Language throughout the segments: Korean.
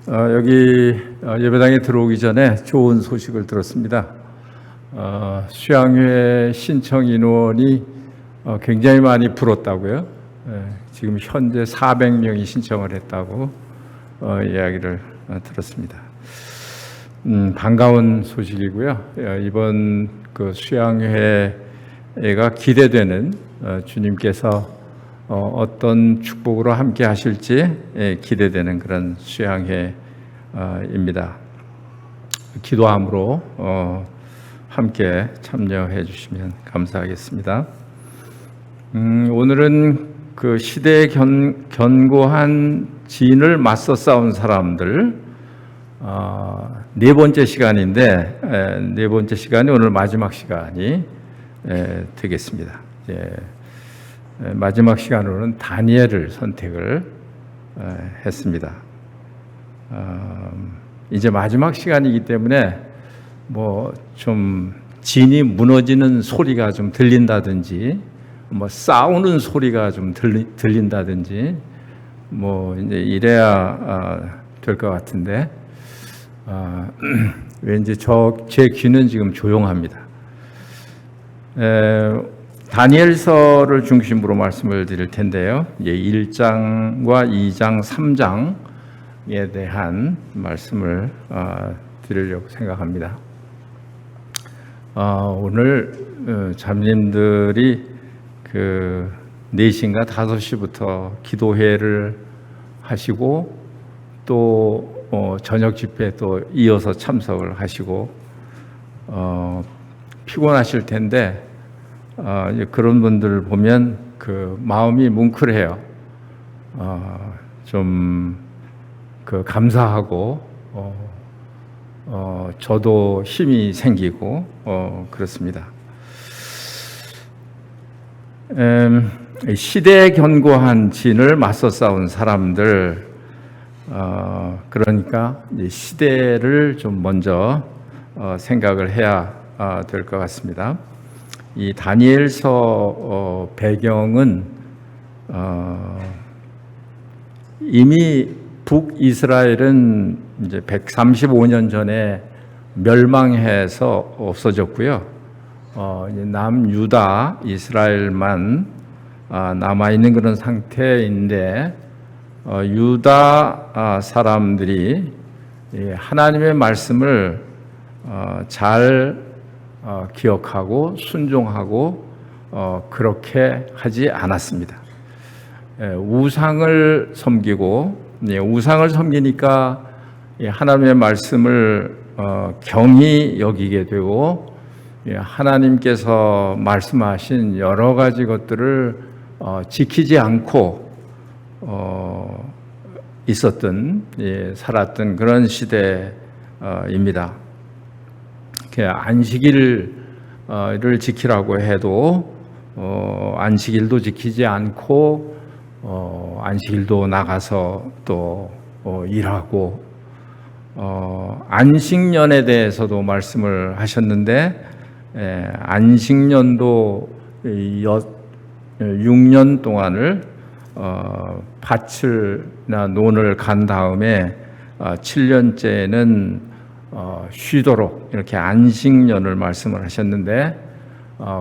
여기 예배당에 들어오기 전에 좋은 소식을 들었습니다. 수양회 신청 인원이 굉장히 많이 불었다고요. 지금 현재 400명이 신청을 했다고 이야기를 들었습니다. 반가운 소식이고요. 이번 그 수양회가 기대되는 주님께서 어떤 축복으로 함께 하실지 기대되는 그런 수양회입니다. 기도함으로 함께 참여해 주시면 감사하겠습니다. 오늘은 그 시대에 견고한 진을 맞서 싸운 사람들 네 번째 시간인데 네 번째 시간이 오늘 마지막 시간이 되겠습니다. 마지막 시간으로는 다니엘을 선택을 했습니다. 이제 마지막 시간이기 때문에 뭐 좀 진이 무너지는 소리가 좀 들린다든지, 뭐 싸우는 소리가 좀 들린다든지, 뭐 이제 이래야 될 것 같은데, 왠지 제 귀는 지금 조용합니다. 다니엘서를 중심으로 말씀을 드릴 텐데요. 1장과 2장, 3장에 대한 말씀을 드리려고 생각합니다. 오늘 자매님들이 그 4시인가 5시부터 기도회를 하시고 또 저녁 집회 또 이어서 참석을 하시고 피곤하실 텐데 그런 분들 보면 그 마음이 뭉클해요. 좀 그 감사하고 저도 힘이 생기고 그렇습니다. 시대에 견고한 진을 맞서 싸운 사람들, 그러니까 시대를 좀 먼저 생각을 해야 될 것 같습니다. 이 다니엘서 배경은 이미 북이스라엘은 이제 135년 전에 멸망해서 없어졌고요. 남유다 이스라엘만 남아 있는 그런 상태인데 유다 사람들이 하나님의 말씀을 잘 기억하고 순종하고 그렇게 하지 않았습니다. 우상을 섬기고 우상을 섬기니까 하나님의 말씀을 경히 여기게 되고 하나님께서 말씀하신 여러 가지 것들을 지키지 않고 있었던 살았던 그런 시대입니다. 안식일을 지키라고 해도 안식일도 지키지 않고 안식일도 나가서 또 일하고 안식년에 대해서도 말씀을 하셨는데 안식년도 6년 동안을 밭을나 논을 간 다음에 7년째는 쉬도록 이렇게 안식년을 말씀을 하셨는데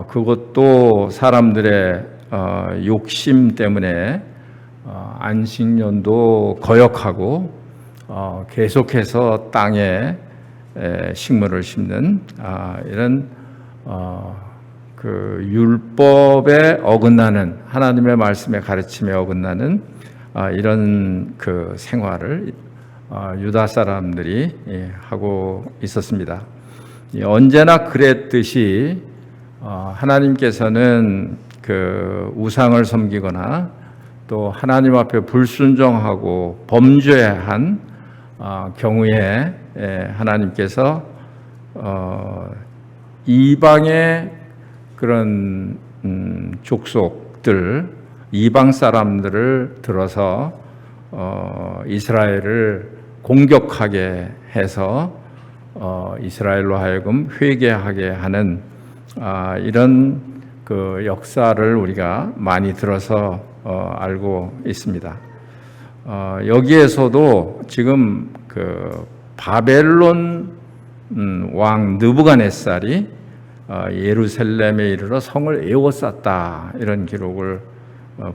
그것도 사람들의 욕심 때문에 안식년도 거역하고 계속해서 땅에 식물을 심는 이런 그 율법에 어긋나는 하나님의 말씀의 가르침에 어긋나는 이런 그 생활을 유다 사람들이 하고 있었습니다. 언제나 그랬듯이 하나님께서는 그 우상을 섬기거나 또 하나님 앞에 불순종하고 범죄한 경우에 하나님께서 이방의 그런 족속들, 이방 사람들을 들어서 이스라엘을 공격하게 해서 이스라엘로 하여금 회개하게 하는 이런 그 역사를 우리가 많이 들어서 알고 있습니다. 여기에서도 지금 그 바벨론 왕 느부갓네살이 예루살렘에 이르러 성을 에워쌌다, 이런 기록을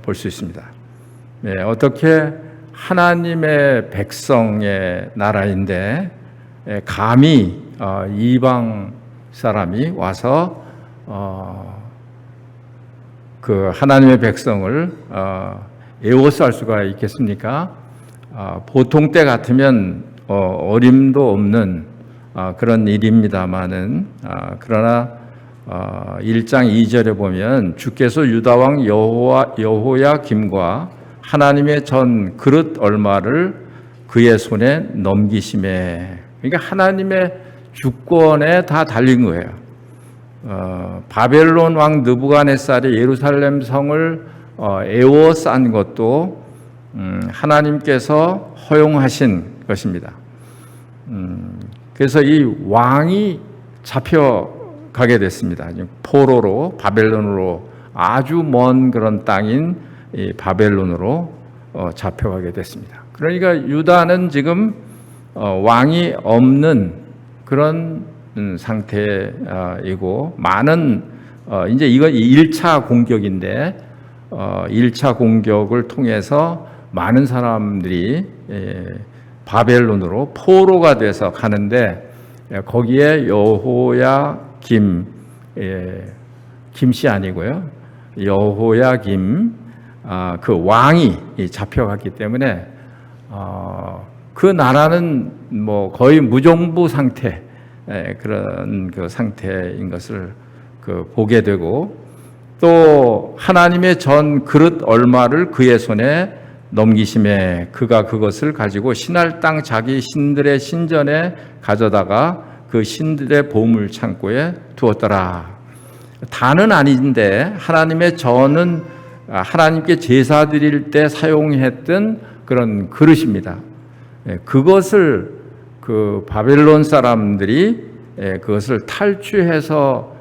볼 수 있습니다. 네, 어떻게 하나님의 백성의 나라인데 감히 이방 사람이 와서 그 하나님의 백성을 에워쌀 수가 있겠습니까? 보통 때 같으면 어림도 없는 그런 일입니다마는, 그러나 1장 2절에 보면 주께서 유다 왕 여호야김과 하나님의 전 그릇 얼마를 그의 손에 넘기심에, 그러니까 하나님의 주권에 다 달린 거예요. 바벨론 왕 느부갓네살이 예루살렘 성을 에워싼 것도 하나님께서 허용하신 것입니다. 그래서 이 왕이 잡혀가게 됐습니다. 포로로, 바벨론으로, 아주 먼 그런 땅인 이 바벨론으로 잡혀가게 됐습니다. 그러니까 유다는 지금 왕이 없는 그런 상태이고, 많은 이제 이거 1차 공격인데 1차 공격을 통해서 많은 사람들이 바벨론으로 포로가 돼서 가는데, 거기에 여호야김, 김씨 아니고요, 여호야김 그 왕이 잡혀갔기 때문에 그 나라는 뭐 거의 무정부 상태, 그런 그 상태인 것을 보게 되고, 또 하나님의 전 그릇 얼마를 그의 손에 넘기심에 그가 그것을 가지고 신할 땅 자기 신들의 신전에 가져다가 그 신들의 보물 창고에 두었더라. 다는 아닌데 하나님의 전은 하나님께 제사 드릴 때 사용했던 그런 그릇입니다. 그것을 그 바벨론 사람들이 그것을 탈취해서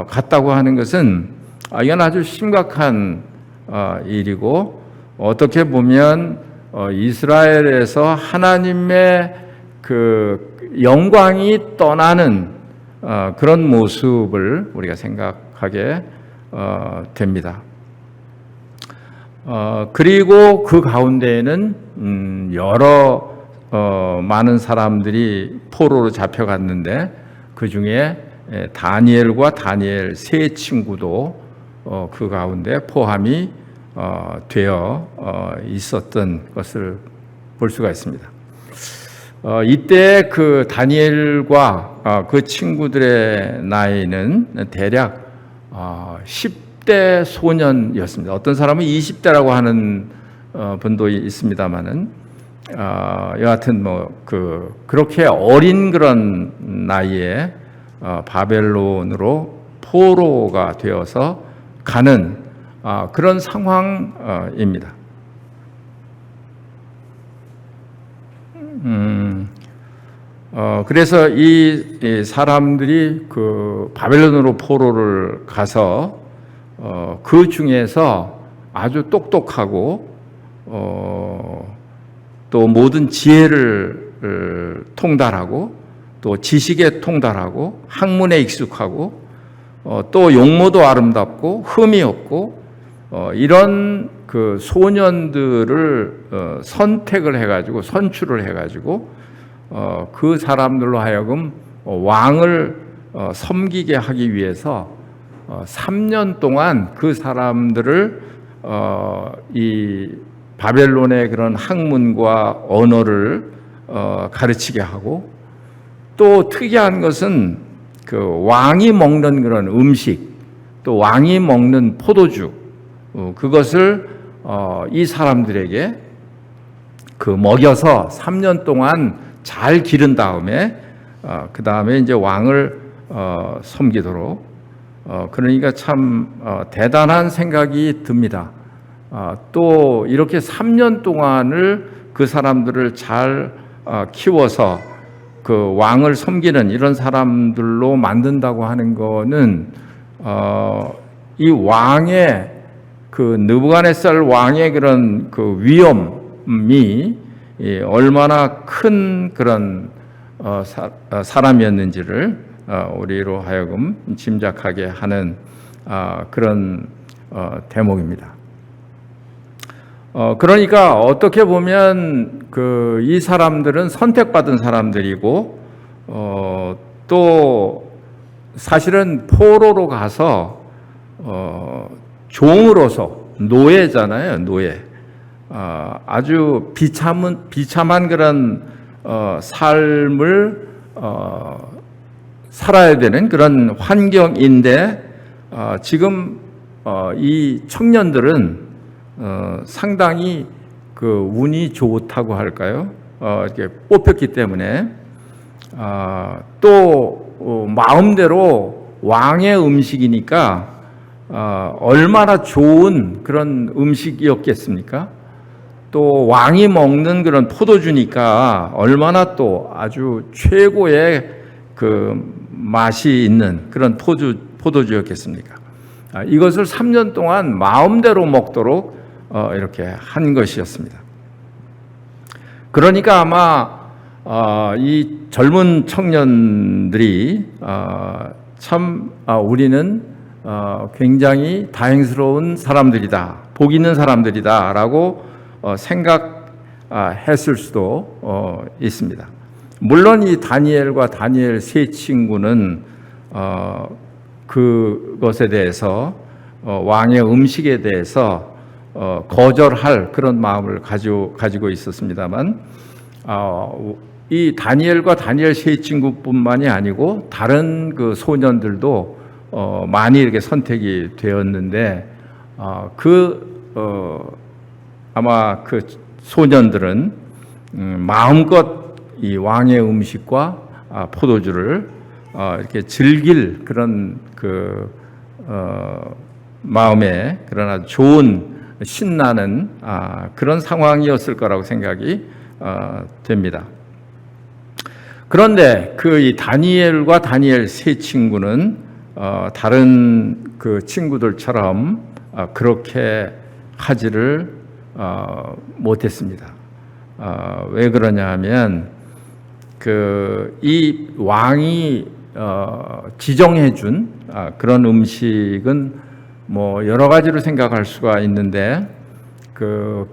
갔다고 하는 것은 이건 아주 심각한 일이고, 어떻게 보면 이스라엘에서 하나님의 그 영광이 떠나는 그런 모습을 우리가 생각하게 됩니다. 그리고 그 가운데에는 여러 많은 사람들이 포로로 잡혀갔는데, 그 중에 다니엘과 다니엘 세 친구도 그 가운데 포함이 되어 있었던 것을 볼 수가 있습니다. 이때 그 다니엘과 그 친구들의 나이는 대략 10대 소년이었습니다. 어떤 사람은 20대라고 하는 분도 있습니다만은, 여하튼 그렇게 어린 그런 나이에 바벨론으로 포로가 되어서 가는 그런 상황입니다. 그래서 이 사람들이 그 바벨론으로 포로를 가서 그 중에서 아주 똑똑하고 또 모든 지혜를 통달하고 또 지식에 통달하고 학문에 익숙하고 또 용모도 아름답고 흠이 없고 이런 그 소년들을 선택을 해가지고 선출을 해가지고 그 사람들로 하여금 왕을 섬기게 하기 위해서 3년 동안 그 사람들을 이 바벨론의 그런 학문과 언어를 가르치게 하고, 또 특이한 것은 그 왕이 먹는 그런 음식, 또 왕이 먹는 포도주, 그것을 이 사람들에게 먹여서 3년 동안 잘 기른 다음에 그 다음에 이제 왕을 섬기도록, 그러니까 참 대단한 생각이 듭니다. 또 이렇게 3년 동안을 그 사람들을 잘 키워서 그 왕을 섬기는 이런 사람들로 만든다고 하는 거는 이 왕의 그 느부갓네살 왕의 그런 그 위엄이 얼마나 큰 그런 사람이었는지를 우리로 하여금 짐작하게 하는 그런 대목입니다. 그러니까 어떻게 보면 이 사람들은 선택받은 사람들이고 또 사실은 포로로 가서 종으로서 노예잖아요, 노예. 아주 비참한 그런 삶을 살아야 되는 그런 환경인데 지금 이 청년들은 상당히 운이 좋다고 할까요? 이렇게 뽑혔기 때문에 또 마음대로 왕의 음식이니까 얼마나 좋은 그런 음식이었겠습니까? 또 왕이 먹는 그런 포도주니까 얼마나 또 아주 최고의 맛이 있는 그런 포도주였겠습니까? 이것을 3년 동안 마음대로 먹도록 이렇게 한 것이었습니다. 그러니까 아마 이 젊은 청년들이 참 우리는 굉장히 다행스러운 사람들이다, 복 있는 사람들이다라고 생각했을 수도 있습니다. 물론 이 다니엘과 다니엘 세 친구는 그것에 대해서 왕의 음식에 대해서 거절할 그런 마음을 가지고 있었습니다만 이 다니엘과 다니엘 세 친구뿐만이 아니고 다른 소년들도 많이 이렇게 선택이 되었는데 아마 소년들은 마음껏 이 왕의 음식과 포도주를 이렇게 즐길 그런 마음에 그러나 좋은 신나는 그런 상황이었을 거라고 생각이 됩니다. 그런데 이 다니엘과 다니엘 세 친구는 다른 친구들처럼 그렇게 하지를 못했습니다. 왜 그러냐 하면 이 왕이 지정해준 그런 음식은 뭐 여러 가지로 생각할 수가 있는데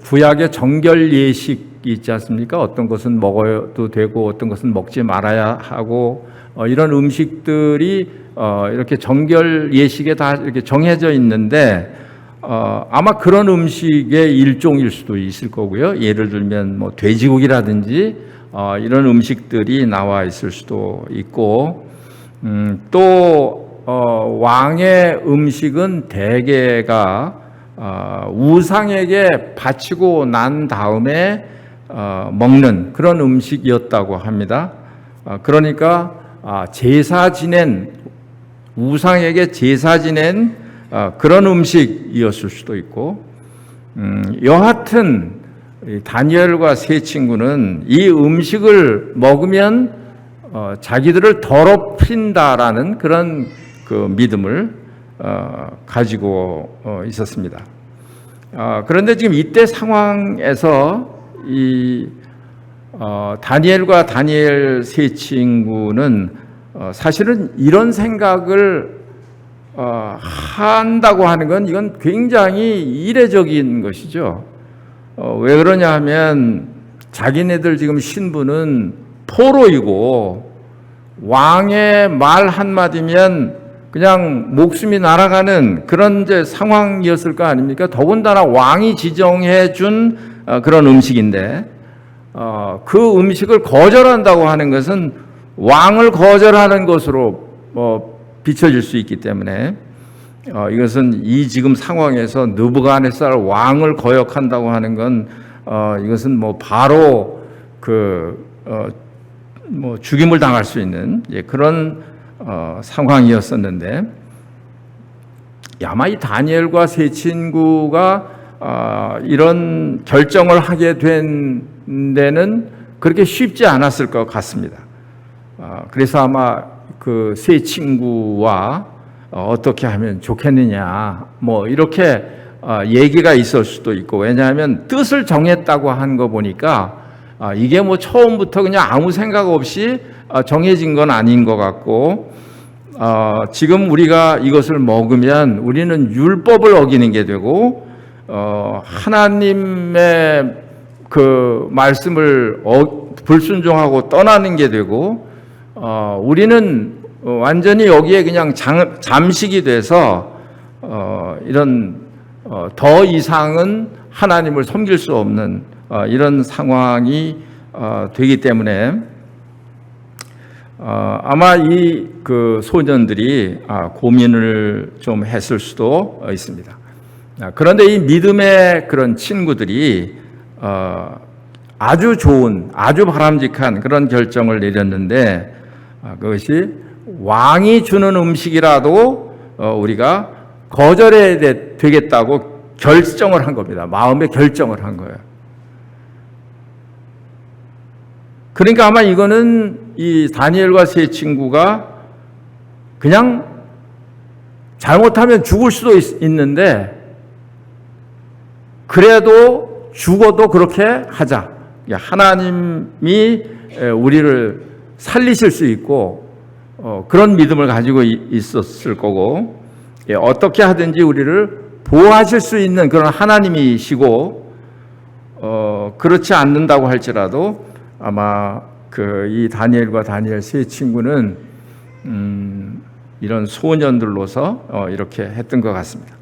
구약의 정결 예식이 있지 않습니까? 어떤 것은 먹어도 되고 어떤 것은 먹지 말아야 하고 이런 음식들이 이렇게 정결 예식에 다 이렇게 정해져 있는데 아마 그런 음식의 일종일 수도 있을 거고요. 예를 들면 뭐 돼지고기라든지 이런 음식들이 나와 있을 수도 있고 또 왕의 음식은 대개가 우상에게 바치고 난 다음에 먹는 그런 음식이었다고 합니다. 그러니까 우상에게 제사 지낸 그런 음식이었을 수도 있고 여하튼 다니엘과 세 친구는 이 음식을 먹으면 자기들을 더럽힌다라는 그런 믿음을 가지고 있었습니다. 그런데 지금 이때 상황에서 이 다니엘과 다니엘 세 친구는 사실은 이런 생각을 한다고 하는 건 이건 굉장히 이례적인 것이죠. 왜 그러냐 하면 자기네들 지금 신분은 포로이고 왕의 말 한마디면 그냥 목숨이 날아가는 그런 상황이었을 거 아닙니까? 더군다나 왕이 지정해 준 그런 음식인데 그 음식을 거절한다고 하는 것은 왕을 거절하는 것으로 비춰질 수 있기 때문에 이것은 이 지금 상황에서 느부갓네살 왕을 거역한다고 하는 건 이것은 뭐 바로 죽임을 당할 수 있는 그런 상황이었었는데 아마 이 다니엘과 세 친구가 이런 결정을 하게 된 데는 그렇게 쉽지 않았을 것 같습니다. 그래서 아마 그 세 친구와 어떻게 하면 좋겠느냐 뭐 이렇게 얘기가 있을 수도 있고 왜냐하면 뜻을 정했다고 한 거 보니까 이게 뭐 처음부터 그냥 아무 생각 없이 정해진 건 아닌 것 같고, 지금 우리가 이것을 먹으면 우리는 율법을 어기는 게 되고, 하나님의 그 말씀을 불순종하고 떠나는 게 되고, 우리는 완전히 여기에 그냥 잠식이 돼서 이런 더 이상은 하나님을 섬길 수 없는 이런 상황이 되기 때문에 아마 이 그 소년들이 고민을 좀 했을 수도 있습니다. 그런데 이 믿음의 그런 친구들이 아주 좋은, 아주 바람직한 그런 결정을 내렸는데, 그것이 왕이 주는 음식이라도 우리가 거절해야 되겠다고 결정을 한 겁니다. 마음의 결정을 한 거예요. 그러니까 아마 이거는 이 다니엘과 세 친구가 그냥 잘못하면 죽을 수도 있는데, 그래도 죽어도 그렇게 하자. 하나님이 우리를 살리실 수 있고 그런 믿음을 가지고 있었을 거고, 어떻게 하든지 우리를 보호하실 수 있는 그런 하나님이시고, 그렇지 않는다고 할지라도 아마 이 다니엘과 다니엘 세 친구는 이런 소년들로서 이렇게 했던 것 같습니다.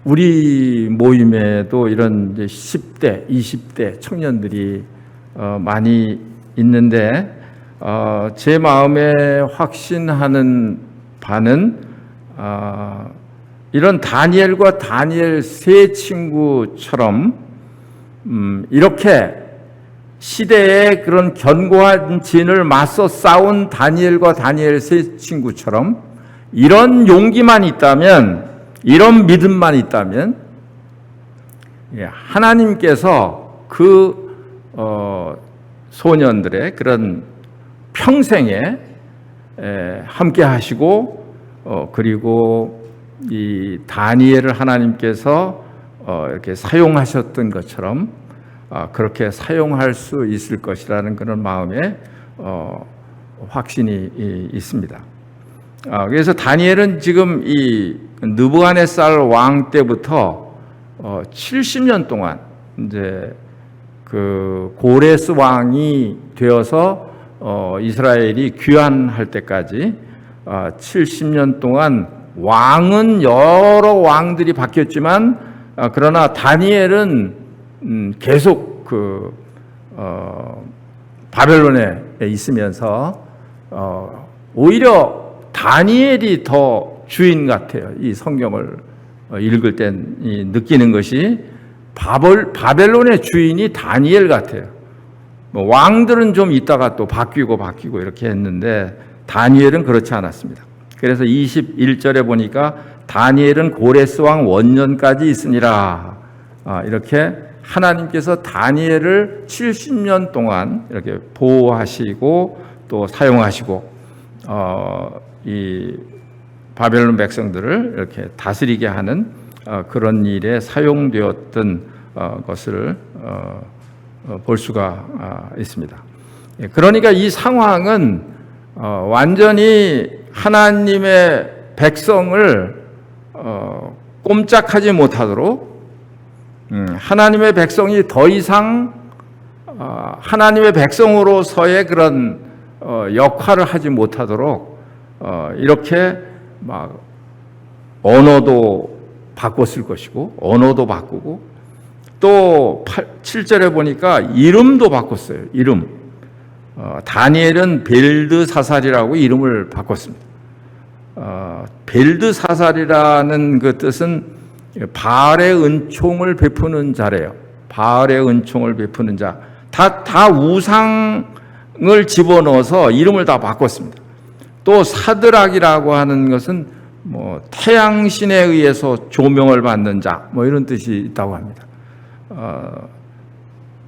우리 모임에도 이런 이제 10대, 20대 청년들이 많이 있는데, 제 마음에 확신하는 바는 이런 다니엘과 다니엘 세 친구처럼 이렇게 시대의 그런 견고한 진을 맞서 싸운 다니엘과 다니엘 세 친구처럼 이런 용기만 있다면, 이런 믿음만 있다면 하나님께서 그 소년들의 그런 평생에 함께 하시고, 그리고 이 다니엘을 하나님께서 이렇게 사용하셨던 것처럼 그렇게 사용할 수 있을 것이라는 그런 마음에 확신이 있습니다. 그래서 다니엘은 지금 이 느부갓네살 왕 때부터 70년 동안 이제 그 고레스 왕이 되어서 이스라엘이 귀환할 때까지 70년 동안 왕은 여러 왕들이 바뀌었지만, 그러나 다니엘은 계속 바벨론에 있으면서 오히려 다니엘이 더 주인 같아요. 이 성경을 읽을 때 느끼는 것이 바벨론의 주인이 다니엘 같아요. 왕들은 좀 있다가 또 바뀌고 이렇게 했는데, 다니엘은 그렇지 않았습니다. 그래서 21절에 보니까 다니엘은 고레스 왕 원년까지 있으니라, 이렇게 하나님께서 다니엘을 70년 동안 이렇게 보호하시고 또 사용하시고 이 바벨론 백성들을 이렇게 다스리게 하는 그런 일에 사용되었던 것을 볼 수가 있습니다. 그러니까 이 상황은 완전히 하나님의 백성을 꼼짝하지 못하도록, 하나님의 백성이 더 이상 하나님의 백성으로서의 그런 역할을 하지 못하도록 이렇게 막 언어도 바꿨을 것이고, 언어도 바꾸고, 또 7절에 보니까 이름도 바꿨어요. 이름. 다니엘은 벨드사살이라고 이름을 바꿨습니다. 벨드사살이라는 그 뜻은 바알의 은총을 베푸는 자래요. 바알의 은총을 베푸는 자. 다 우상을 집어넣어서 이름을 다 바꿨습니다. 또 사드락이라고 하는 것은 뭐 태양신에 의해서 조명을 받는 자, 뭐 이런 뜻이 있다고 합니다.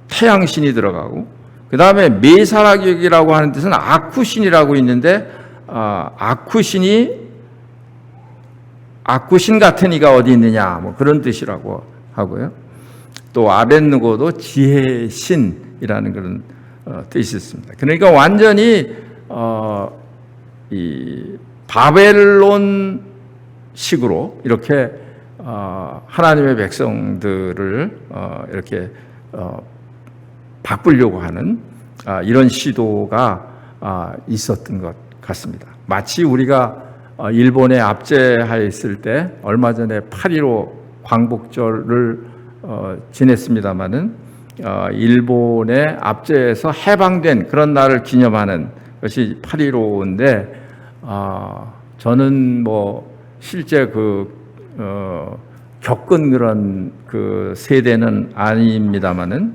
태양신이 들어가고, 그 다음에 메사락이라고 하는 뜻은 아쿠신이라고 있는데, 아쿠신 같은 이가 어디 있느냐, 뭐 그런 뜻이라고 하고요. 또 아벳느고도 지혜의 신이라는 그런 뜻이 있습니다. 그러니까 완전히 이 바벨론 식으로 이렇게 하나님의 백성들을 이렇게 바꾸려고 하는 이런 시도가 있었던 것 같습니다. 마치 우리가 일본에 압제하였을 때 얼마 전에 8.15 광복절을 지냈습니다마는 일본의 압제에서 해방된 그런 날을 기념하는 것이 8.15인데 저는 뭐 실제 겪은 그런 그 세대는 아닙니다마는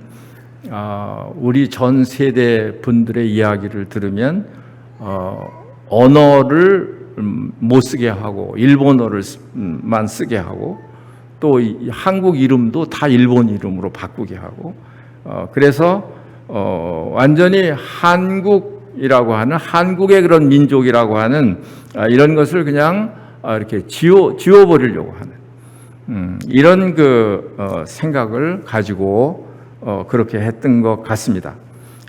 우리 전 세대 분들의 이야기를 들으면 언어를 못 쓰게 하고 일본어를만 쓰게 하고 또 한국 이름도 다 일본 이름으로 바꾸게 하고 그래서 완전히 한국이라고 하는 한국의 그런 민족이라고 하는 이런 것을 그냥 이렇게 지워버리려고 하는 이런 생각을 가지고 그렇게 했던 것 같습니다.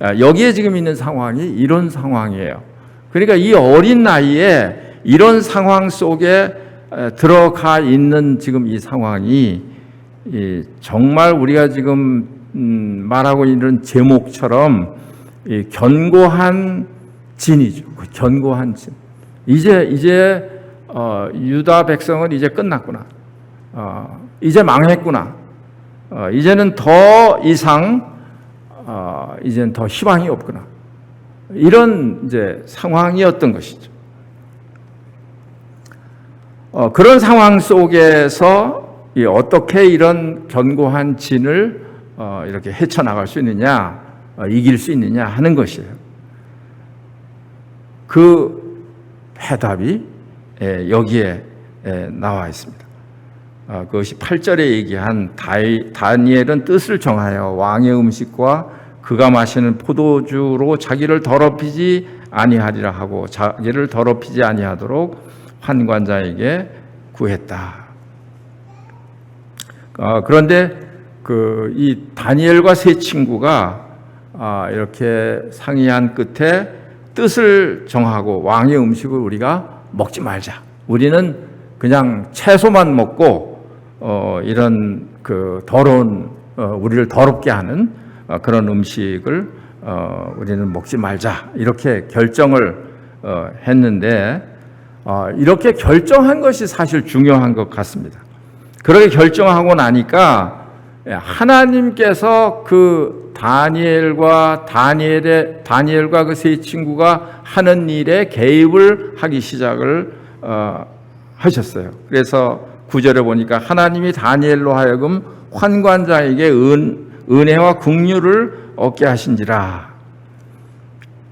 여기에 지금 있는 상황이 이런 상황이에요. 그러니까 이 어린 나이에 이런 상황 속에 들어가 있는 지금 이 상황이 정말 우리가 지금 말하고 있는 제목처럼 견고한 진이죠. 견고한 진. 이제 유다 백성은 이제 끝났구나. 이제 망했구나. 이제는 더 이상 이제는 더 희망이 없구나. 이런 이제 상황이었던 것이죠. 그런 상황 속에서 어떻게 이런 견고한 진을 이렇게 헤쳐나갈 수 있느냐, 이길 수 있느냐 하는 것이에요. 그 해답이 여기에 나와 있습니다. 그것이 8절에 얘기한 다니엘은 뜻을 정하여 왕의 음식과 그가 마시는 포도주로 자기를 더럽히지 아니하리라 하고 자기를 더럽히지 아니하도록 환관자에게 구했다. 그런데 이 다니엘과 세 친구가 이렇게 상의한 끝에 뜻을 정하고 왕의 음식을 우리가 먹지 말자. 우리는 그냥 채소만 먹고 이런 더러운 우리를 더럽게 하는 그런 음식을 우리는 먹지 말자. 이렇게 결정을 했는데 이렇게 결정한 것이 사실 중요한 것 같습니다. 그렇게 결정하고 나니까 하나님께서 그 다니엘과 그 세 친구가 하는 일에 개입을 하기 시작을 하셨어요. 그래서 9절에 보니까 하나님이 다니엘로 하여금 환관자에게 은혜와 긍휼을 얻게 하신지라.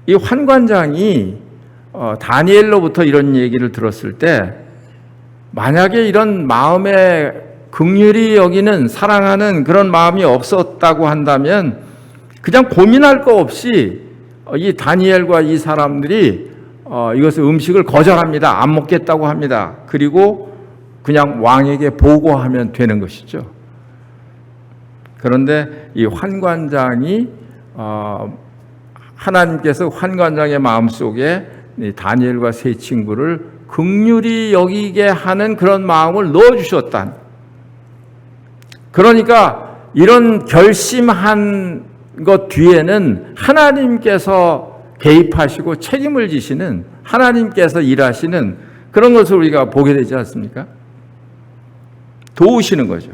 이 환관장이 다니엘로부터 이런 얘기를 들었을 때 만약에 이런 마음에 긍휼히 여기는 사랑하는 그런 마음이 없었다고 한다면 그냥 고민할 거 없이 이 다니엘과 이 사람들이 이것을 음식을 거절합니다. 안 먹겠다고 합니다. 그리고 그냥 왕에게 보고하면 되는 것이죠. 그런데 이 환관장이 하나님께서 환관장의 마음속에 다니엘과 세 친구를 긍휼히 여기게 하는 그런 마음을 넣어주셨다. 그러니까 이런 결심한 것 뒤에는 하나님께서 개입하시고 책임을 지시는 하나님께서 일하시는 그런 것을 우리가 보게 되지 않습니까? 도우시는 거죠.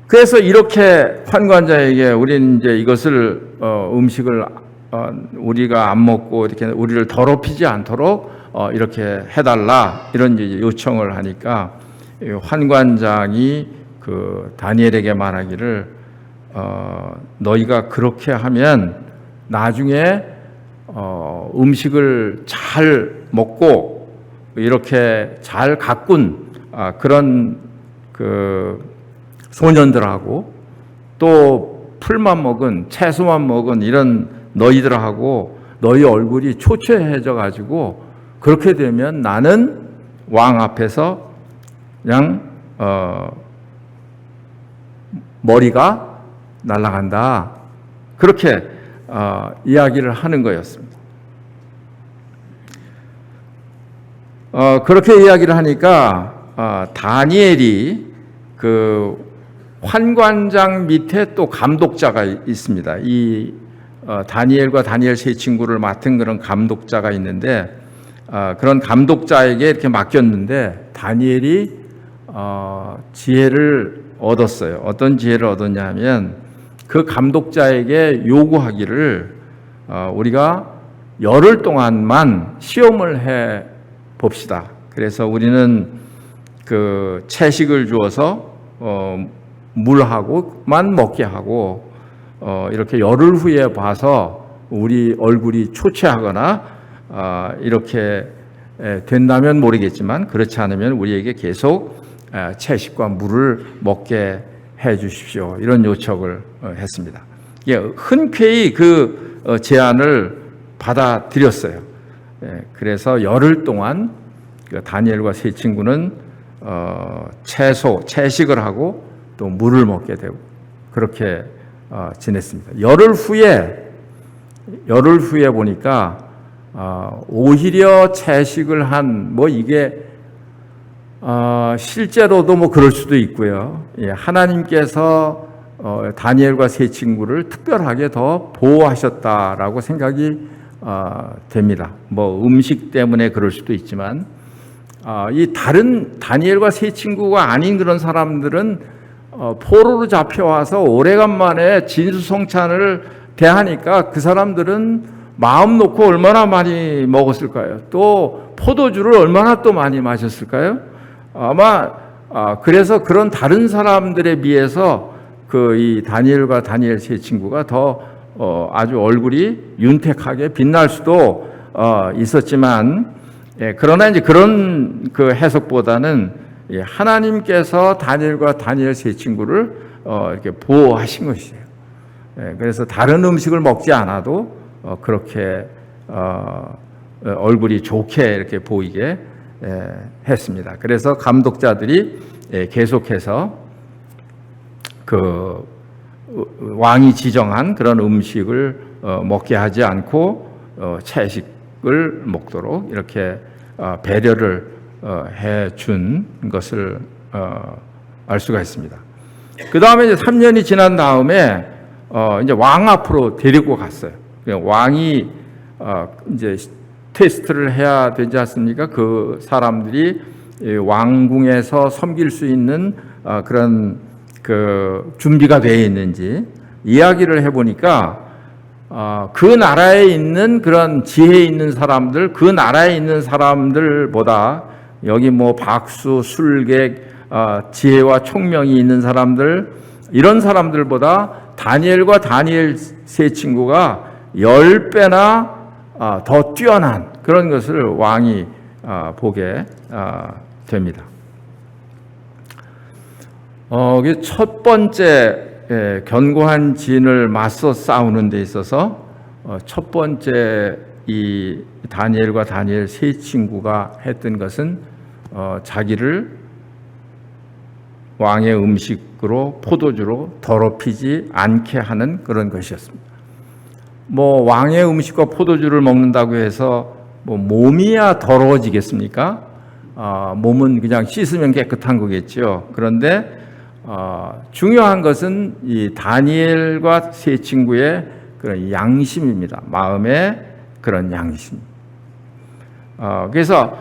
그래서 이렇게 환관자에게 우리는 이제 이것을 음식을 우리가 안 먹고 이렇게 우리를 더럽히지 않도록 이렇게 해달라 이런 이제 요청을 하니까 환관장이 그 다니엘에게 말하기를 너희가 그렇게 하면 나중에 음식을 잘 먹고 이렇게 잘 가꾼 그런 그 소년들하고 또 풀만 먹은 채소만 먹은 이런 너희들하고 너희 얼굴이 초췌해져 가지고 그렇게 되면 나는 왕 앞에서 그냥 머리가 날아간다. 그렇게 이야기를 하는 거였습니다. 그렇게 이야기를 하니까 다니엘이 그 환관장 밑에 또 감독자가 있습니다. 이 다니엘과 다니엘 세 친구를 맡은 그런 감독자가 있는데 그런 감독자에게 이렇게 맡겼는데 다니엘이 지혜를 얻었어요. 어떤 지혜를 얻었냐 하면 그 감독자에게 요구하기를 우리가 열흘 동안만 시험을 해 봅시다. 그래서 우리는 그 채식을 주어서 물하고만 먹게 하고 이렇게 열흘 후에 봐서 우리 얼굴이 초췌하거나 이렇게 된다면 모르겠지만 그렇지 않으면 우리에게 계속 채식과 물을 먹게 해 주십시오. 이런 요청을 했습니다. 흔쾌히 그 제안을 받아들였어요. 그래서 열흘 동안 다니엘과 세 친구는 채식을 하고 또 물을 먹게 되고 그렇게 지냈습니다. 열흘 후에 보니까 오히려 채식을 한 이게 실제로도 그럴 수도 있고요. 하나님께서 다니엘과 세 친구를 특별하게 더 보호하셨다라고 생각이 됩니다. 음식 때문에 그럴 수도 있지만 이 다른 다니엘과 세 친구가 아닌 그런 사람들은 포로로 잡혀와서 오래간만에 진수성찬을 대하니까 그 사람들은 마음 놓고 얼마나 많이 먹었을까요? 또 포도주를 얼마나 또 많이 마셨을까요? 아마 그래서 그런 다른 사람들에 비해서 이 다니엘과 다니엘 세 친구가 더 아주 얼굴이 윤택하게 빛날 수도 있었지만, 그러나 이제 그런 그 해석보다는 하나님께서 다니엘과 다니엘 세 친구를 이렇게 보호하신 것이에요. 그래서 다른 음식을 먹지 않아도 그렇게 얼굴이 좋게 이렇게 보이게 했습니다. 그래서 감독자들이 계속해서 그 왕이 지정한 그런 음식을 먹게 하지 않고 채식을 먹도록 이렇게 배려를 해준 것을 알 수가 있습니다. 그 다음에 이제 3년이 지난 다음에 이제 왕 앞으로 데리고 갔어요. 왕이 이제 테스트를 해야 되지 않습니까? 그 사람들이 왕궁에서 섬길 수 있는 그런 그 준비가 되어 있는지 이야기를 해보니까 그 나라에 있는 그런 지혜 있는 사람들, 그 나라에 있는 사람들보다 여기 박수, 술객, 지혜와 총명이 있는 사람들, 이런 사람들보다 다니엘과 다니엘 세 친구가 10배나 더 뛰어난 그런 것을 왕이 보게 됩니다. 첫 번째 견고한 진을 맞서 싸우는 데 있어서 첫 번째 이 다니엘과 다니엘 세 친구가 했던 것은 자기를 왕의 음식으로 포도주로 더럽히지 않게 하는 그런 것이었습니다. 왕의 음식과 포도주를 먹는다고 해서 몸이야 더러워지겠습니까? 몸은 그냥 씻으면 깨끗한 거겠죠. 그런데 중요한 것은 이 다니엘과 세 친구의 그런 양심입니다. 마음의 그런 양심. 그래서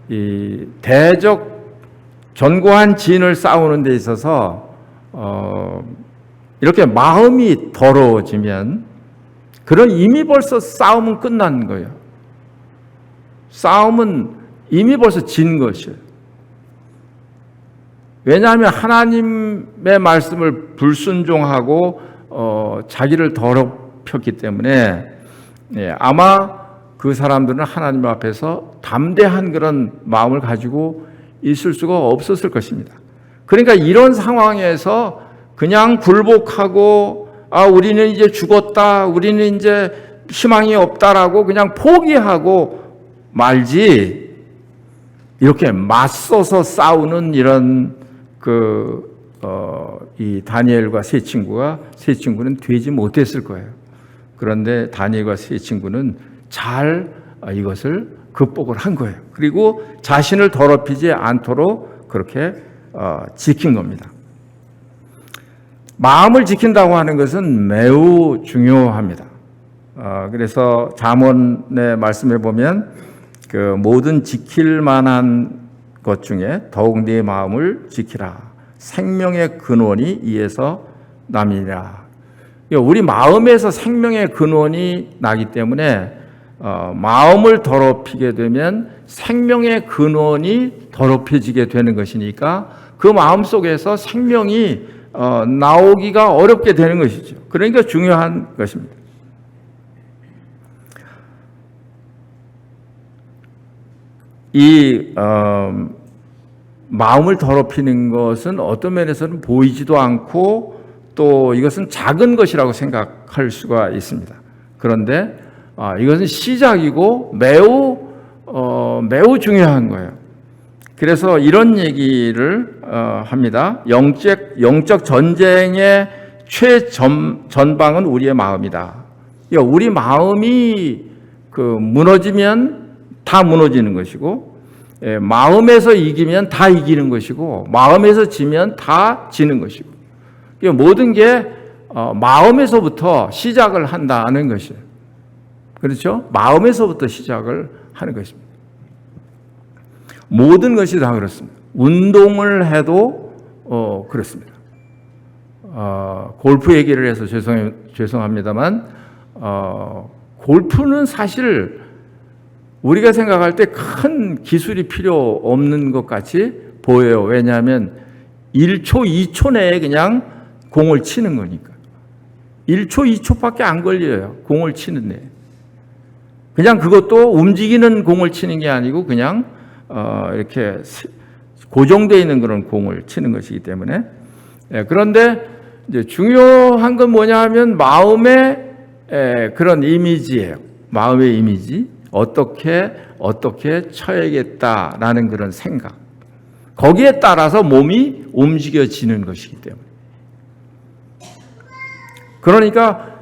이 대적 견고한 진을 싸우는 데 있어서 이렇게 마음이 더러워지면 그런 이미 벌써 싸움은 끝난 거예요. 싸움은 이미 벌써 진 것이에요. 왜냐하면 하나님의 말씀을 불순종하고 자기를 더럽혔기 때문에 아마 그 사람들은 하나님 앞에서 담대한 그런 마음을 가지고 있을 수가 없었을 것입니다. 그러니까 이런 상황에서 그냥 굴복하고 우리는 이제 죽었다, 우리는 이제 희망이 없다라고 그냥 포기하고 말지, 이렇게 맞서서 싸우는 이런 이 다니엘과 세 친구는 되지 못했을 거예요. 그런데 다니엘과 세 친구는 잘 이것을 극복을 한 거예요. 그리고 자신을 더럽히지 않도록 그렇게 지킨 겁니다. 마음을 지킨다고 하는 것은 매우 중요합니다. 그래서 잠언의 말씀에 보면 그 모든 지킬 만한 것 중에 더욱 네 마음을 지키라. 생명의 근원이 이에서 남이라. 우리 마음에서 생명의 근원이 나기 때문에 마음을 더럽히게 되면 생명의 근원이 더럽혀지게 되는 것이니까 그 마음 속에서 생명이 나오기가 어렵게 되는 것이죠. 그러니까 중요한 것입니다. 이 마음을 더럽히는 것은 어떤 면에서는 보이지도 않고 또 이것은 작은 것이라고 생각할 수가 있습니다. 그런데 이것은 시작이고 매우 중요한 거예요. 그래서 이런 얘기를 합니다. 영적 전쟁의 최전방은 우리의 마음이다. 우리 마음이 무너지면 다 무너지는 것이고, 마음에서 이기면 다 이기는 것이고, 마음에서 지면 다 지는 것이고, 모든 게 마음에서부터 시작을 한다는 것이에요. 그렇죠? 마음에서부터 시작을 하는 것입니다. 모든 것이 다 그렇습니다. 운동을 해도 그렇습니다. 골프 얘기를 해서 죄송합니다만 골프는 사실 우리가 생각할 때 큰 기술이 필요 없는 것 같이 보여요. 왜냐하면 1초, 2초 내에 그냥 공을 치는 거니까. 1초, 2초밖에 안 걸려요. 공을 치는 데. 그냥 그것도 움직이는 공을 치는 게 아니고 그냥 이렇게 고정되어 있는 그런 공을 치는 것이기 때문에. 그런데 이제 중요한 건 뭐냐 하면 마음의 그런 이미지예요. 마음의 이미지. 어떻게 쳐야겠다라는 그런 생각. 거기에 따라서 몸이 움직여지는 것이기 때문에. 그러니까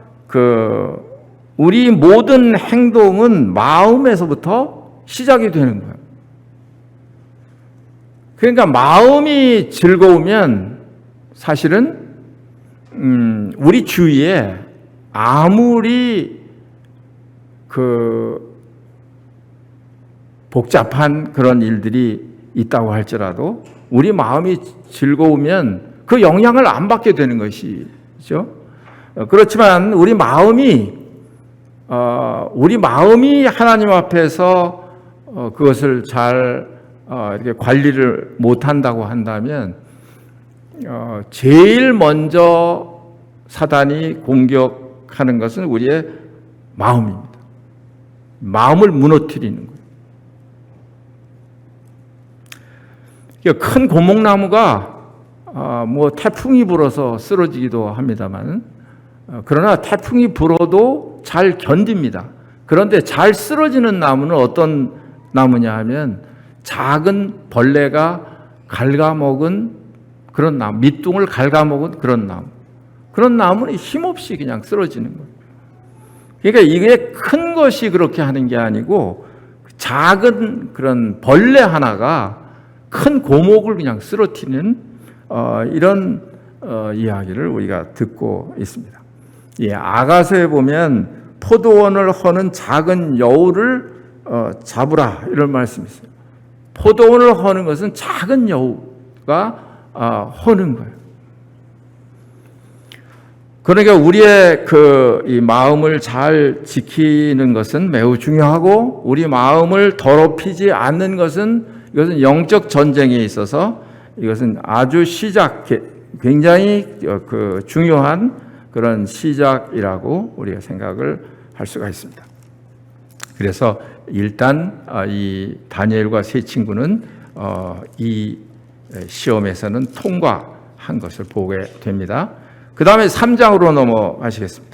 우리 모든 행동은 마음에서부터 시작이 되는 거예요. 그러니까 마음이 즐거우면 사실은 우리 주위에 아무리 복잡한 그런 일들이 있다고 할지라도 우리 마음이 즐거우면 그 영향을 안 받게 되는 것이죠. 그렇지만 우리 마음이 하나님 앞에서 그것을 잘 이렇게 관리를 못한다고 한다면 제일 먼저 사단이 공격하는 것은 우리의 마음입니다. 마음을 무너뜨리는 거예요. 큰 고목나무가 태풍이 불어서 쓰러지기도 합니다만, 그러나 태풍이 불어도 잘 견딥니다. 그런데 잘 쓰러지는 나무는 어떤 나무냐 하면 작은 벌레가 갉아먹은 그런 나무, 밑둥을 갉아먹은 그런 나무. 그런 나무는 힘없이 그냥 쓰러지는 거예요. 그러니까 이게 큰 것이 그렇게 하는 게 아니고 작은 그런 벌레 하나가 큰 고목을 그냥 쓰러뜨리는 이런 이야기를 우리가 듣고 있습니다. 아가서에 보면 포도원을 허는 작은 여우를 잡으라 이런 말씀이 있어요. 포도원을 허는 것은 작은 여우가 허는 거예요. 그러니까 우리의 이 마음을 잘 지키는 것은 매우 중요하고 우리 마음을 더럽히지 않는 것은 이것은 영적 전쟁에 있어서 이것은 아주 굉장히 중요한 그런 시작이라고 우리가 생각을 할 수가 있습니다. 그래서 일단 이 다니엘과 세 친구는 이 시험에서는 통과한 것을 보게 됩니다. 그 다음에 3장으로 넘어가시겠습니다.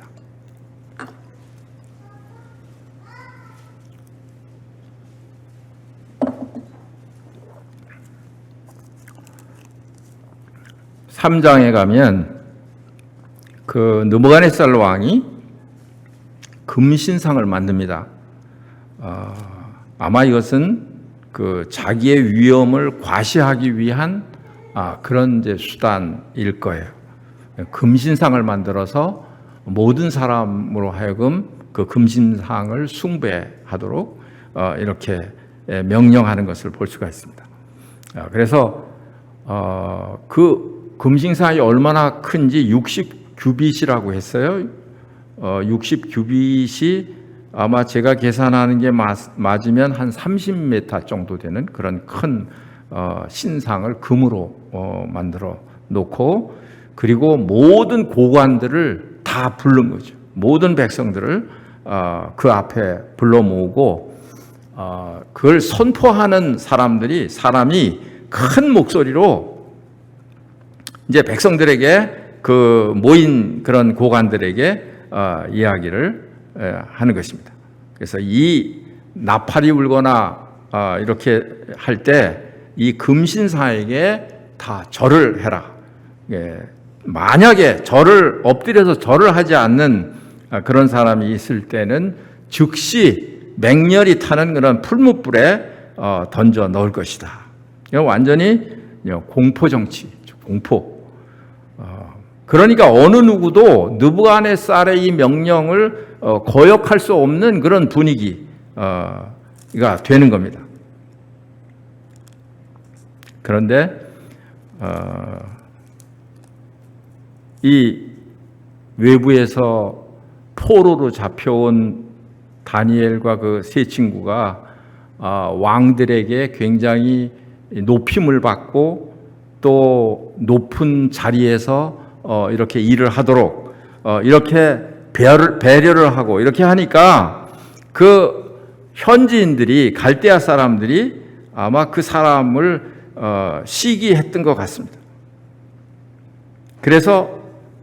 3장에 가면 그 느부갓네살 왕이 금신상을 만듭니다. 아마 이것은 그 자기의 위엄을 과시하기 위한 그런 이제 수단일 거예요. 금신상을 만들어서 모든 사람으로 하여금 그 금신상을 숭배하도록 이렇게 명령하는 것을 볼 수가 있습니다. 그래서 그 금신상이 얼마나 큰지 60규빗이라고 했어요. 60규빗이 아마 제가 계산하는 게 맞으면 한 30m 정도 되는 그런 큰 신상을 금으로 만들어 놓고, 그리고 모든 고관들을 다 부른 거죠. 모든 백성들을 그 앞에 불러 모으고 그걸 선포하는 사람이 큰 목소리로 이제 백성들에게, 그 모인 그런 고관들에게 이야기를 하는 것입니다. 그래서 이 나팔이 울거나 이렇게 할 때 이 금신사에게 다 절을 해라. 만약에 엎드려서 절을 하지 않는 그런 사람이 있을 때는 즉시 맹렬히 타는 그런 풀무불에 던져 넣을 것이다. 이건 완전히 공포 정치, 공포. 그러니까 어느 누구도 느부갓네살의 이 명령을 거역할 수 없는 그런 분위기가 되는 겁니다. 그런데 이 외부에서 포로로 잡혀온 다니엘과 그 세 친구가 왕들에게 굉장히 높임을 받고 또 높은 자리에서 이렇게 일을 하도록 이렇게 배려를 하고 이렇게 하니까 그 현지인들이, 갈대아 사람들이 아마 그 사람을 시기했던 것 같습니다. 그래서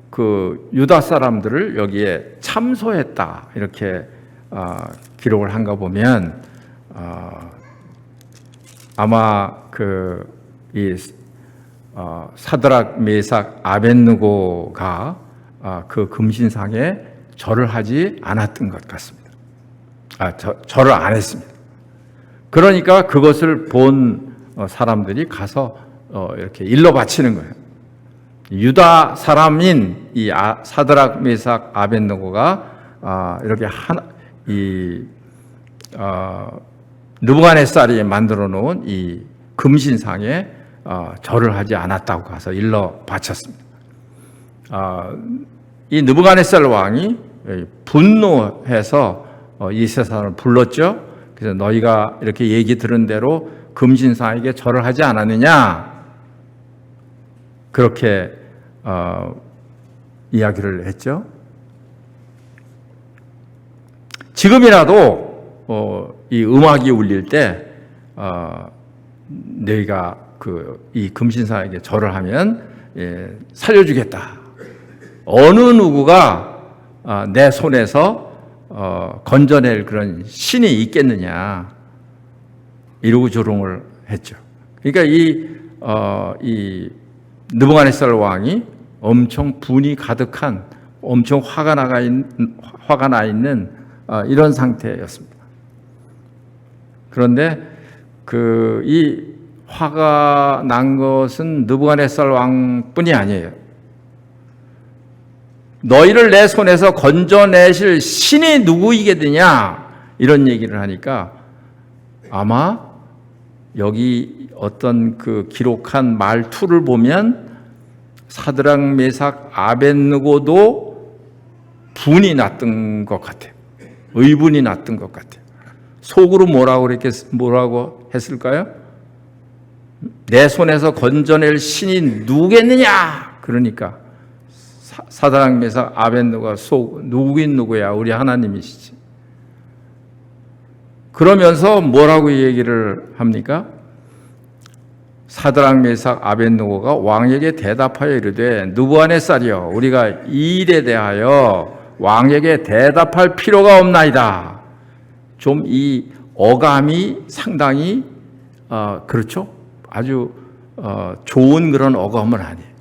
그 유다 사람들을 여기에 참소했다 이렇게 기록을 한가 보면 아마 이 사드락, 메삭, 아벳느고가 그 금신상에 절을 하지 않았던 것 같습니다. 절을 안 했습니다. 그러니까 그것을 본 사람들이 가서 이렇게 일러 바치는 거예요. 유다 사람인 이 사드락, 메삭, 아벳느고가 이렇게 느부갓네살이 만들어 놓은 이 금신상에 절을 하지 않았다고 가서 일러 바쳤습니다. 이 느부갓네살 왕이 분노해서 이 세 사람을 불렀죠. 그래서 너희가 이렇게 얘기 들은 대로 금신상에게 절을 하지 않았느냐, 그렇게 이야기를 했죠. 지금이라도 이 음악이 울릴 때 너희가 이 금신상에게 절을 하면 살려주겠다. 어느 누구가 내 손에서 건져낼 그런 신이 있겠느냐, 이러고 조롱을 했죠. 그러니까 이 느부갓네살 왕이 엄청 분이 가득한, 엄청 화가 나 있는 이런 상태였습니다. 그런데 이 화가 난 것은 느부갓네살 왕뿐이 아니에요. 너희를 내 손에서 건져내실 신이 누구이겠느냐, 이런 얘기를 하니까 아마 여기 어떤 그 기록한 말투를 보면 사드락, 메삭, 아벳느고도 분이 났던 것 같아요. 의분이 났던 것 같아요. 속으로 뭐라고 했을까요? 내 손에서 건져낼 신이 누구겠느냐? 그러니까 사드락, 메삭, 아벳느고가 누구긴 누구야? 우리 하나님이시지. 그러면서 뭐라고 얘기를 합니까? 사드락, 메삭, 아벳느고가 왕에게 대답하여 이르되 느부갓네살이여, 우리가 이 일에 대하여 왕에게 대답할 필요가 없나이다. 좀 이 어감이 상당히 그렇죠? 아주 좋은 그런 어감은 아니에요.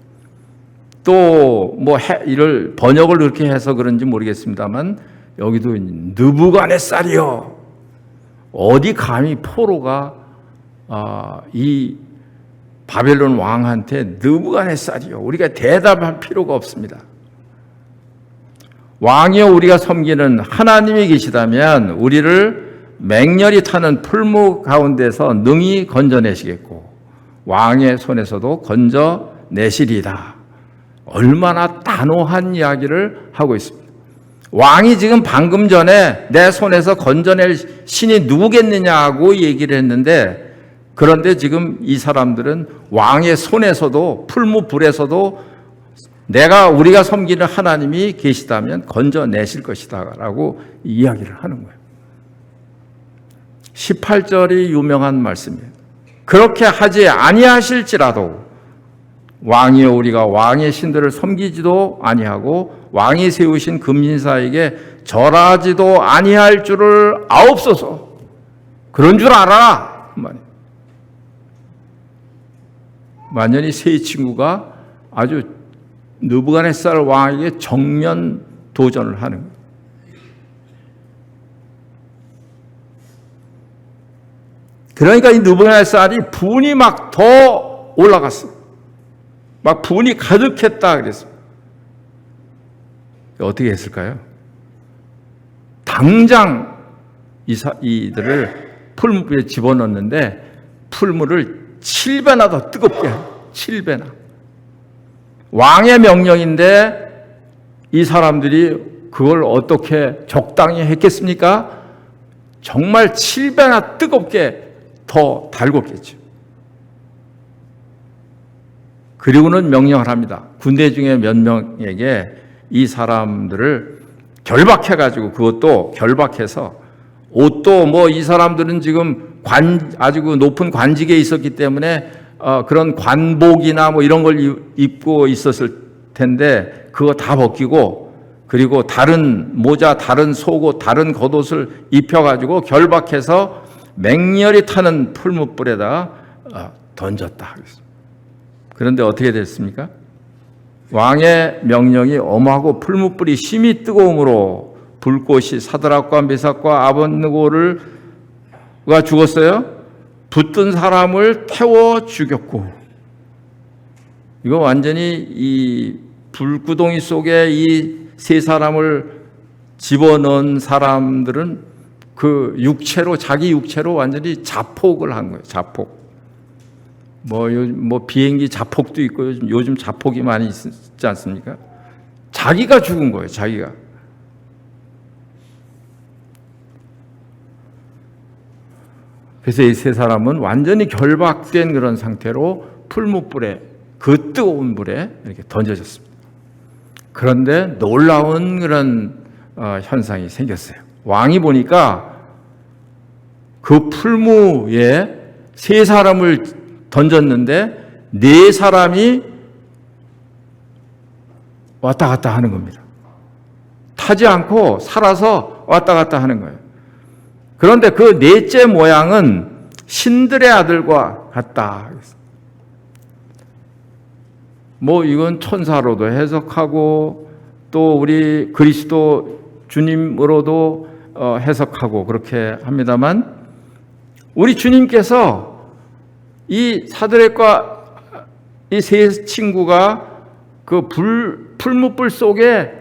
또 뭐 이를 번역을 그렇게 해서 그런지 모르겠습니다만 여기도 느부갓네살이여, 어디 감히 포로가 이 바벨론 왕한테 느부갓네살이여, 우리가 대답할 필요가 없습니다. 왕이여 우리가 섬기는 하나님이 계시다면 우리를 맹렬히 타는 풀무 가운데서 능히 건져내시겠고 왕의 손에서도 건져내시리다. 얼마나 단호한 이야기를 하고 있습니다. 왕이 지금 방금 전에 내 손에서 건져낼 신이 누구겠느냐고 얘기를 했는데, 그런데 지금 이 사람들은 왕의 손에서도 풀무불에서도 우리가 섬기는 하나님이 계시다면 건져내실 것이다 라고 이야기를 하는 거예요. 18절이 유명한 말씀이에요. 그렇게 하지 아니하실지라도 왕이여 우리가 왕의 신들을 섬기지도 아니하고 왕이 세우신 금신사에게 절하지도 아니할 줄을 아옵소서. 그런 줄 알아. 완전히 세 친구가 아주 느부갓네살 왕에게 정면 도전을 하는 거예요. 그러니까 이 느부갓네살이 분이 막 더 올라갔어. 막 분이 가득했다 그랬어요. 어떻게 했을까요? 당장 이들을 풀무에 집어넣는데 풀무를 7배나 더 뜨겁게 해요. 7배나. 왕의 명령인데 이 사람들이 그걸 어떻게 적당히 했겠습니까? 정말 7배나 뜨겁게 더 달궜겠죠. 그리고는 명령을 합니다. 군대 중에 몇 명에게 이 사람들을 결박해가지고, 그것도 결박해서 옷도 뭐 이 사람들은 지금 아주 높은 관직에 있었기 때문에 그런 관복이나 뭐 이런 걸 입고 있었을 텐데 그거 다 벗기고, 그리고 다른 모자, 다른 속옷, 다른 겉옷을 입혀가지고 결박해서 맹렬히 타는 풀무불에다가 던졌다. 그런데 어떻게 됐습니까? 왕의 명령이 엄하고 풀무불이 심히 뜨거움으로 불꽃이 사드락과 메삭과 아벳느고가 죽었어요. 붙든 사람을 태워 죽였고, 이거 완전히 이 불구덩이 속에 이 세 사람을 집어넣은 사람들은 그 자기 육체로 완전히 자폭을 한 거예요. 자폭. 뭐 비행기 자폭도 있고 요즘 자폭이 많이 있지 않습니까? 자기가 죽은 거예요. 자기가. 그래서 이 세 사람은 완전히 결박된 그런 상태로 풀무불에, 그 뜨거운 불에 이렇게 던져졌습니다. 그런데 놀라운 그런 현상이 생겼어요. 왕이 보니까 그 풀무에 세 사람을 던졌는데 네 사람이 왔다 갔다 하는 겁니다. 타지 않고 살아서 왔다 갔다 하는 거예요. 그런데 그 넷째 모양은 신들의 아들과 같다. 뭐 이건 천사로도 해석하고 또 우리 그리스도 주님으로도 해석하고 그렇게 합니다만, 우리 주님께서 이 사드락과 이 세 친구가 그 풀무불 속에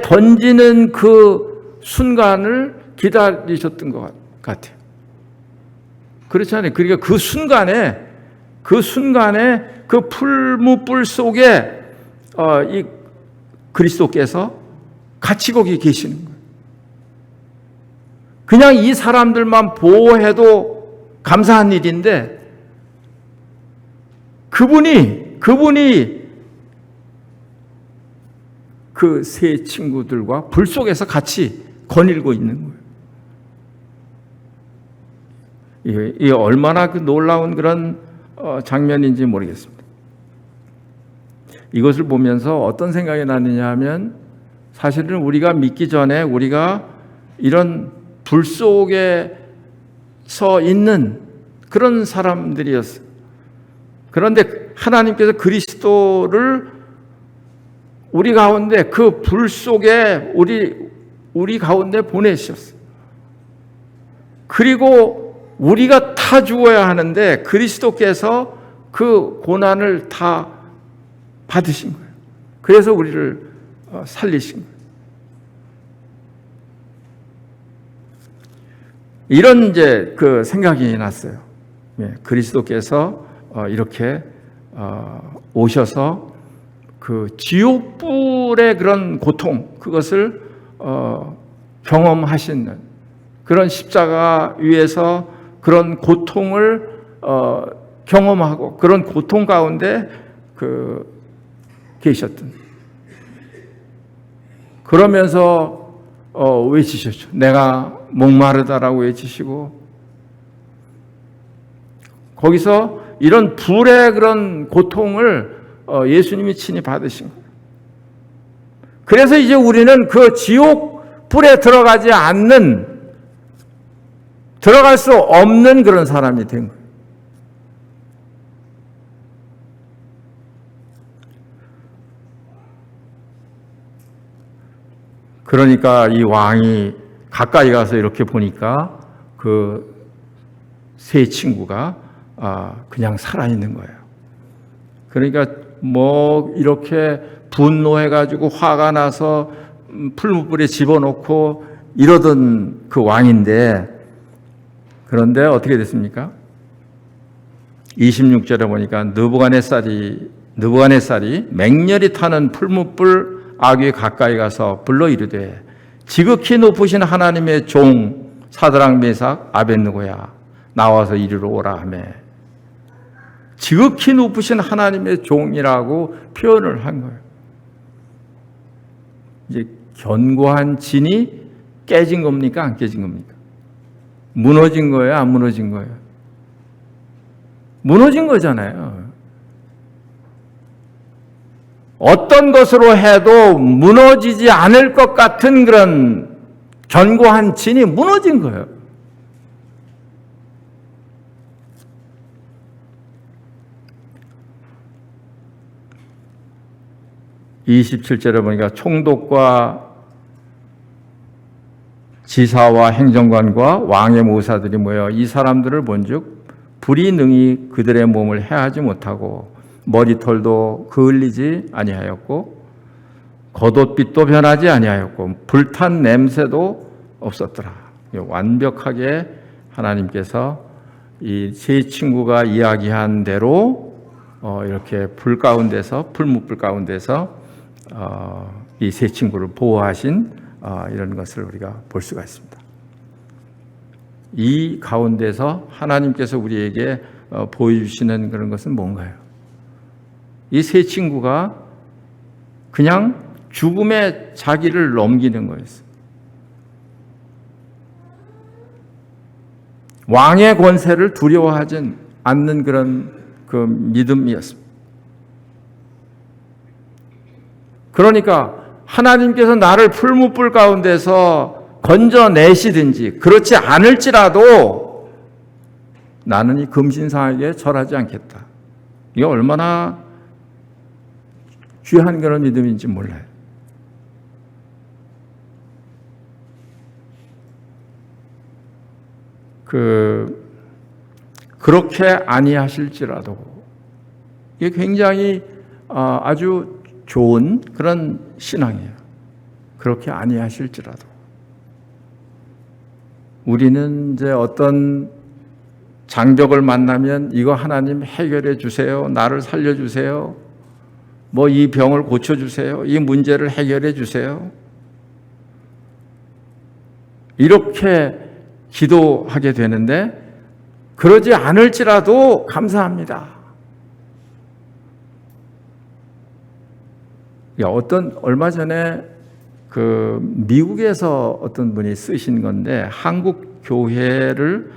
던지는 그 순간을 기다리셨던 것 같아요. 그렇잖아요. 그러니까 그 순간에 그 풀무불 속에 이 그리스도께서 같이 거기 계시는 거예요. 그냥 이 사람들만 보호해도 감사한 일인데 그분이 그 세 친구들과 불 속에서 같이 거닐고 있는 거예요. 이게 얼마나 그 놀라운 그런 장면인지 모르겠습니다. 이것을 보면서 어떤 생각이 나느냐 하면, 사실은 우리가 믿기 전에 우리가 이런 불 속에 서 있는 그런 사람들이었어요. 그런데 하나님께서 그리스도를 우리 가운데 그 불 속에 우리 가운데 보내셨어요. 그리고 우리가 다 죽어야 하는데 그리스도께서 그 고난을 다 받으신 거예요. 그래서 우리를 살리신 거예요. 이런 이제 그 생각이 났어요. 그리스도께서 이렇게 오셔서 그 지옥불의 그런 고통, 그것을 경험하시는 그런 십자가 위에서 그런 고통을 경험하고 그런 고통 가운데 계셨던. 그러면서 외치셨죠. 내가 목마르다라고 외치시고, 거기서 이런 불의 그런 고통을 예수님이 친히 받으신 거예요. 그래서 이제 우리는 그 지옥 불에 들어갈 수 없는 그런 사람이 된 거예요. 그러니까 이 왕이 가까이 가서 이렇게 보니까 그 세 친구가 그냥 살아있는 거예요. 그러니까 뭐 이렇게 분노해가지고 화가 나서 풀무불에 집어넣고 이러던 그 왕인데, 그런데 어떻게 됐습니까? 26절에 보니까 느부갓네살이 맹렬히 타는 풀무불 아귀에 가까이 가서 불러 이르되 지극히 높으신 하나님의 종 사드락 메삭 아벳느고야 나와서 이리로 오라 하며, 지극히 높으신 하나님의 종이라고 표현을 한 거예요. 이제 견고한 진이 깨진 겁니까? 안 깨진 겁니까? 무너진 거예요? 안 무너진 거예요? 무너진 거잖아요. 어떤 것으로 해도 무너지지 않을 것 같은 그런 견고한 진이 무너진 거예요. 27절에 보니까 총독과 지사와 행정관과 왕의 모사들이 모여 이 사람들을 본즉 불이 능히 그들의 몸을 해하지 못하고 머리털도 그을리지 아니하였고 겉옷빛도 변하지 아니하였고 불탄 냄새도 없었더라. 완벽하게 하나님께서 이 세 친구가 이야기한 대로 이렇게 불 가운데서, 풀무불 가운데서 이 세 친구를 보호하신 이런 것을 우리가 볼 수가 있습니다. 이 가운데서 하나님께서 우리에게 보여주시는 그런 것은 뭔가요? 이 세 친구가 그냥 죽음에 자기를 넘기는 거였어요. 왕의 권세를 두려워하지 않는 그런 그 믿음이었습니다. 그러니까 하나님께서 나를 풀무불 가운데서 건져내시든지 그렇지 않을지라도 나는 이 금신상에게 절하지 않겠다. 이게 얼마나 귀한 그런 믿음인지 몰라요. 그렇게 아니하실지라도 이게 굉장히 아주 좋은 그런 신앙이에요. 그렇게 아니하실지라도 우리는 이제 어떤 장벽을 만나면 이거 하나님 해결해 주세요. 나를 살려 주세요. 뭐 이 병을 고쳐 주세요. 이 문제를 해결해 주세요. 이렇게 기도하게 되는데 그러지 않을지라도 감사합니다. 얼마 전에 그 미국에서 어떤 분이 쓰신 건데 한국 교회를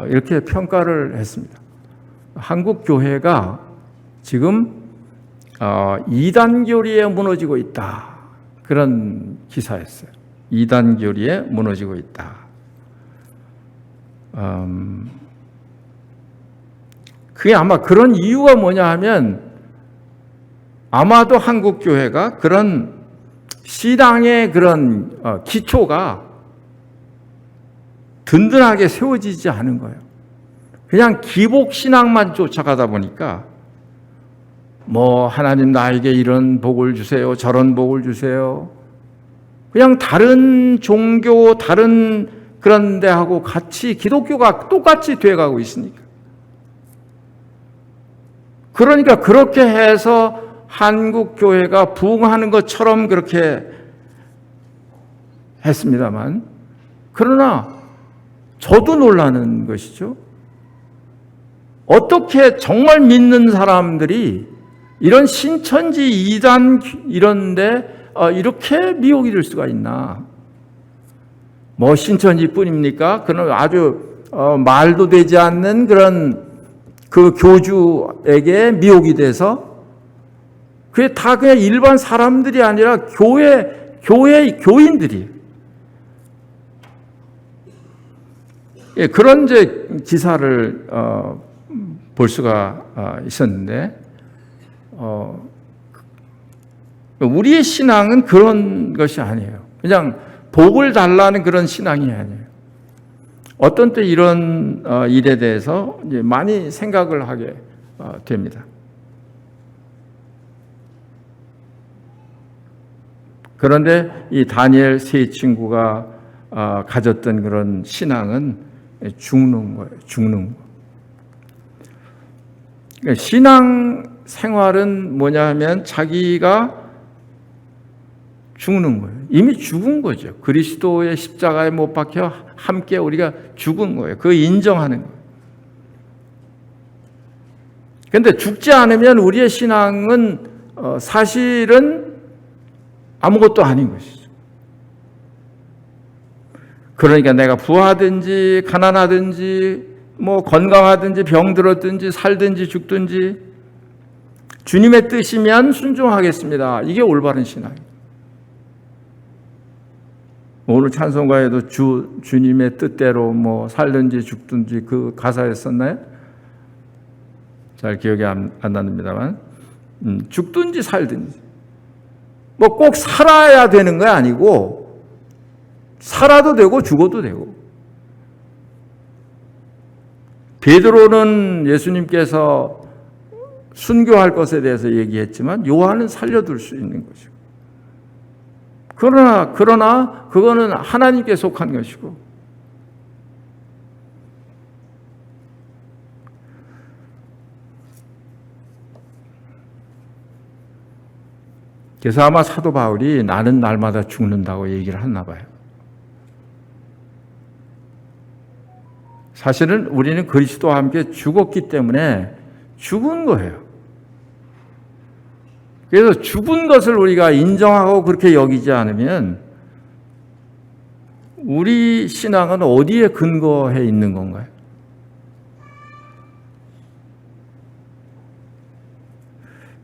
이렇게 평가를 했습니다. 한국 교회가 지금 이단 교리에 무너지고 있다. 그런 기사였어요. 이단 교리에 무너지고 있다. 그게 아마 그런 이유가 뭐냐 하면 아마도 한국 교회가 그런 신앙의 그런 기초가 든든하게 세워지지 않은 거예요. 그냥 기복 신앙만 쫓아가다 보니까 뭐 하나님 나에게 이런 복을 주세요, 저런 복을 주세요. 그냥 다른 종교, 다른 그런 데하고 같이 기독교가 똑같이 돼가고 있으니까. 그러니까 그렇게 해서 한국 교회가 부흥하는 것처럼 그렇게 했습니다만, 그러나 저도 놀라는 것이죠. 어떻게 정말 믿는 사람들이 이런 신천지 이단 이런데 이렇게 미혹이 될 수가 있나? 뭐 신천지뿐입니까? 그런 아주 말도 되지 않는 그런 그 교주에게 미혹이 돼서 그게 다 그냥 일반 사람들이 아니라 교인들이 그런 이제 기사를 볼 수가 있었는데 우리의 신앙은 그런 것이 아니에요. 그냥 복을 달라는 그런 신앙이 아니에요. 어떤 때 이런 일에 대해서 이제 많이 생각을 하게 됩니다. 그런데 이 다니엘 세 친구가 가졌던 그런 신앙은 죽는 거예요. 죽는 거. 그러니까 신앙 생활은 뭐냐 하면 자기가 죽는 거예요. 이미 죽은 거죠. 그리스도의 십자가에 못 박혀 함께 우리가 죽은 거예요. 그거 인정하는 거예요. 그런데 죽지 않으면 우리의 신앙은 사실은 아무것도 아닌 것이죠. 그러니까 내가 부하든지 가난하든지 뭐 건강하든지 병들었든지 살든지 죽든지 주님의 뜻이면 순종하겠습니다. 이게 올바른 신앙이에요. 오늘 찬송가에도 주님의 뜻대로 뭐 살든지 죽든지 그 가사였었나요? 잘 기억이 안 납니다만 죽든지 살든지 뭐 꼭 살아야 되는 거 아니고 살아도 되고 죽어도 되고. 베드로는 예수님께서 순교할 것에 대해서 얘기했지만 요한은 살려둘 수 있는 것이고. 그러나 그거는 하나님께 속한 것이고. 그래서 아마 사도 바울이 나는 날마다 죽는다고 얘기를 했나 봐요. 사실은 우리는 그리스도와 함께 죽었기 때문에 죽은 거예요. 그래서 죽은 것을 우리가 인정하고 그렇게 여기지 않으면 우리 신앙은 어디에 근거해 있는 건가요?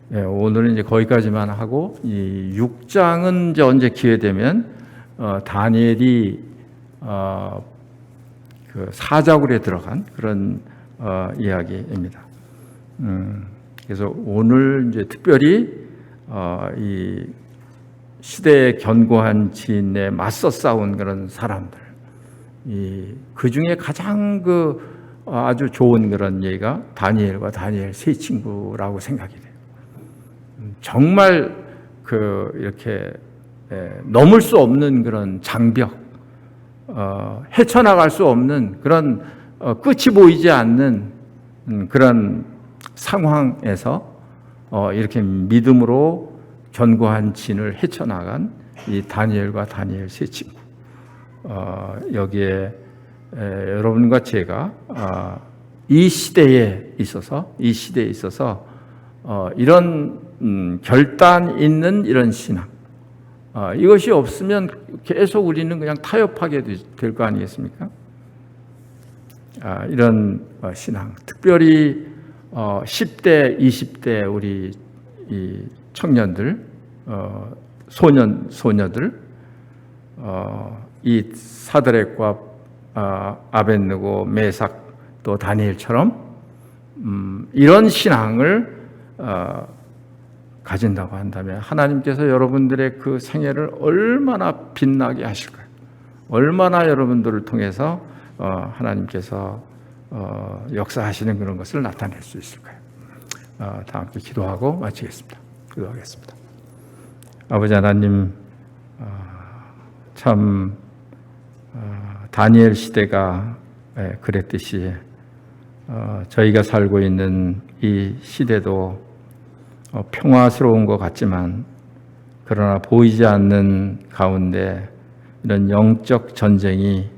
네, 오늘은 이제 거기까지만 하고 이 6장은 이제 언제 기회 되면 다니엘이 그 사자굴에 들어간 그런 이야기입니다. 그래서 오늘 이제 특별히 이 시대의 견고한 진에 맞서 싸운 그런 사람들, 그 중에 가장 아주 좋은 그런 얘기가 다니엘과 다니엘 세 친구라고 생각이 돼요. 정말 이렇게 넘을 수 없는 그런 장벽, 헤쳐나갈 수 없는 그런 끝이 보이지 않는 그런 상황에서 이렇게 믿음으로 견고한 진을 헤쳐나간 이 다니엘과 다니엘 세 친구. 여기에 여러분과 제가 이 시대에 있어서 이런 결단 있는 이런 신앙, 이것이 없으면 계속 우리는 그냥 타협하게 될 거 아니겠습니까? 이런 신앙, 특별히 10대, 20대 우리 이 청년들, 소녀들, 이 사드락과 아벳느고, 메삭 또 다니엘처럼 이런 신앙을 가진다고 한다면 하나님께서 여러분들의 그 생애를 얼마나 빛나게 하실까요? 얼마나 여러분들을 통해서 하나님께서 역사하시는 그런 것을 나타낼 수 있을까요? 다 함께 기도하고 마치겠습니다. 기도하겠습니다. 아버지 하나님, 참 다니엘 시대가 그랬듯이 저희가 살고 있는 이 시대도 평화스러운 것 같지만 그러나 보이지 않는 가운데 이런 영적 전쟁이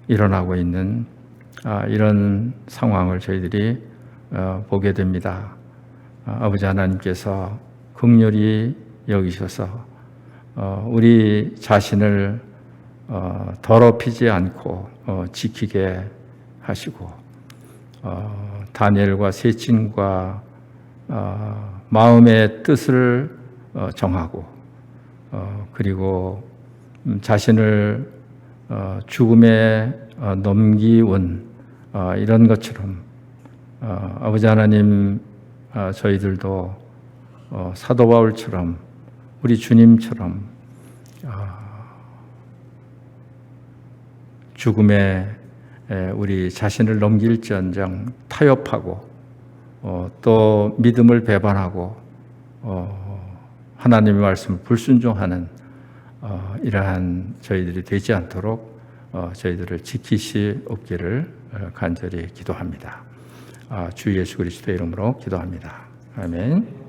일어나고 있는 이런 상황을 저희들이 보게 됩니다. 아버지 하나님께서 긍휼히 여기셔서 우리 자신을 더럽히지 않고 지키게 하시고 다니엘과 세친과 마음의 뜻을 정하고 그리고 자신을 죽음에 넘기운 이런 것처럼 아버지 하나님, 저희들도 사도 바울처럼 우리 주님처럼 죽음에 우리 자신을 넘길지언정 타협하고 또 믿음을 배반하고 하나님의 말씀을 불순종하는 이러한 저희들이 되지 않도록 저희들을 지키시옵기를 간절히 기도합니다. 주 예수 그리스도의 이름으로 기도합니다. 아멘.